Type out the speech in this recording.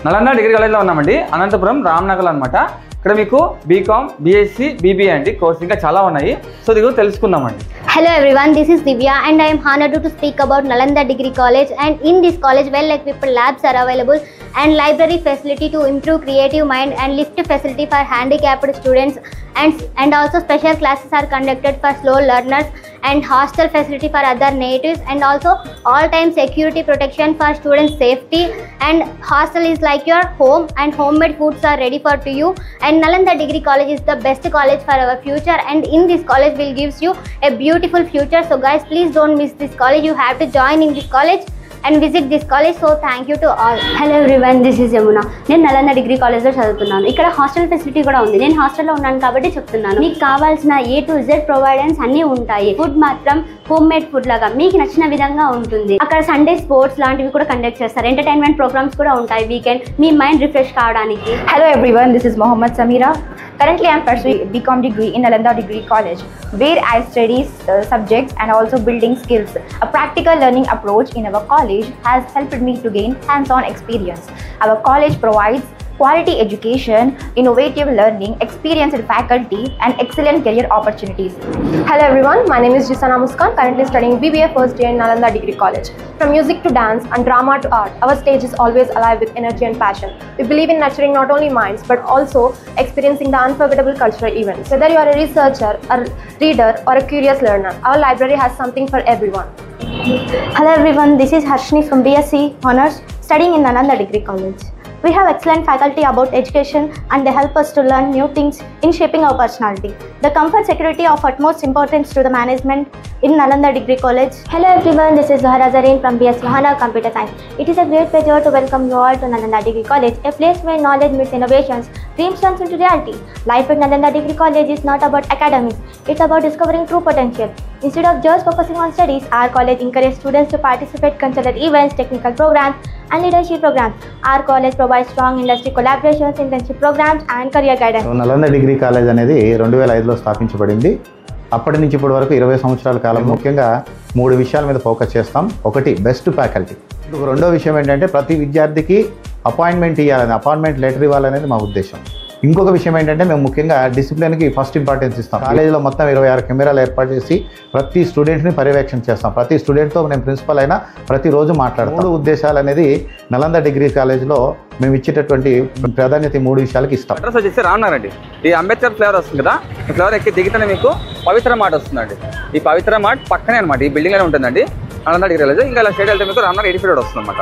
Nalanda degree కాలేజ్లో ఉన్నామండి. అనంతపురం రామ్నగర్ అనమాట. ఇక్కడ మీకు బీకామ్, బీఎస్సీ, బీబీఏ అండి కోర్స్ ఇంకా చాలా ఉన్నాయి. సో ఇది కూడా తెలుసుకుందామండి. Hello everyone, this is Divya and I am honored to speak about Nalanda Degree College. And in this college, well-equipped labs are available and library facility to improve creative mind and lift facility for handicapped students, and also special classes are conducted for slow learners and hostel facility for other natives, and also all-time security protection for students' safety. And hostel is like your home and homemade foods are ready for to you. And Nalanda Degree College is the best college for our future, and in this college will gives you a beautiful future. So guys, please don't miss this college. You have to join in this college and visit this college. So thank you to all. Hello everyone, this is Yamuna. నేను Nalanda degree కాలేజ్లో చదువుతున్నాను. ఇక్కడ hostel facility కూడా ఉంది. నేను హాస్టల్లో ఉన్నాను కాబట్టి చెప్తున్నాను. మీకు కావాల్సిన A to Z ప్రొవైడెన్స్ అన్నీ ఉంటాయి. ఫుడ్ మాత్రం హోమ్ మేడ్ ఫుడ్ లాగా మీకు నచ్చిన విధంగా ఉంటుంది. అక్కడ సండే స్పోర్ట్స్ లాంటివి కూడా కండక్ట్ చేస్తారు. ఎంటర్టైన్మెంట్ ప్రోగ్రామ్స్ కూడా ఉంటాయి వీకెండ్ మీ మైండ్ రిఫ్రెష్ కావడానికి. Hello everyone, this is Mohammad Samira. Currently I am pursuing BCom degree in Nalanda Degree College, where I study subjects and also building skills. A practical learning approach in our college has helped me to gain hands-on experience. Our college provides quality education, innovative learning, experienced faculty, and excellent career opportunities. Hello everyone, my name is Jisana Muskan, currently studying BBA first year in Nalanda Degree College. From music to dance and drama to art, our stage is always alive with energy and passion. We believe in nurturing not only minds but also experiencing the unforgettable cultural events. Whether you are a researcher, a reader, or a curious learner, our library has something for everyone. Hello everyone, this is Harshni from BSc Honors, studying in Nalanda Degree College. We have excellent faculty about education and they help us to learn new things in shaping our personality. The comfort security of utmost importance to the management in Nalanda Degree College. Hello everyone, this is Zahra Zareen from BSc Honor Computer Science. It is a great pleasure to welcome you all to Nalanda Degree College, a place where knowledge meets innovations, dreams turns into reality. Life at Nalanda Degree College is not about academics, it's about discovering true potential. Instead of just focusing on studies, our college encourages students to participate in cultural events, technical programs, and leadership programs. Our college provides strong industry collaborations, internship programs, and career guidance. Nalanda degree college అనేది 2005లో స్థాపించబడింది. అప్పటి నుంచి ఇప్పటి వరకు 20 సంవత్సరాల కాలం ముఖ్యంగా 3 విషయాల మీద ఫోకస్ చేస్తాం. ఒకటి బెస్ట్ ఫ్యాకల్టీ. రెండో విషయం ఏంటంటే ప్రతి విద్యార్థికి అపాయింట్మెంట్ ఇవ్వాలని, అపాయింట్మెంట్ లెటర్ ఇవ్వాలనేది మా ఉద్దేశం. ఇంకొక విషయం ఏంటంటే మేము ముఖ్యంగా డిసిప్లిన్కి ఫస్ట్ ఇంపార్టెన్స్ ఇస్తాం. కాలేజీలో మొత్తం 26 కెమెరాలు ఏర్పాటు చేసి ప్రతి స్టూడెంట్ని పర్యవేక్షణ చేస్తాం. ప్రతి స్టూడెంట్తో నేను ప్రిన్సిపల్ అయినా ప్రతిరోజు మాట్లాడతాం. 3 ఉద్దేశాలు అనేది నలంద డిగ్రీ కాలేజ్లో మేము ఇచ్చేటటువంటి ప్రాధాన్యత 3 విషయాలకి ఇస్తాం. అడ్రస్ వచ్చేసి రామ్నగర్ అండి. ఈ అంబేద్కర్ ఫ్లేవర్ వస్తుంది కదా, ఈ ఫ్లేవర్ ఎక్కి దిగితేనే మీకు పవిత్ర మార్ట్ వస్తుందండి. ఈ పవిత్ర మార్ట్ పక్కనే అనమాట, ఈ బిల్డింగ్లోనే ఉంటుందండి నలంద డిగ్రీ కాలేజ్. ఇంకా ఇలా స్టేట్ వెళ్తే మీకు రామ్నగర్ 85 రోడ్ వస్తుంది అనమాట.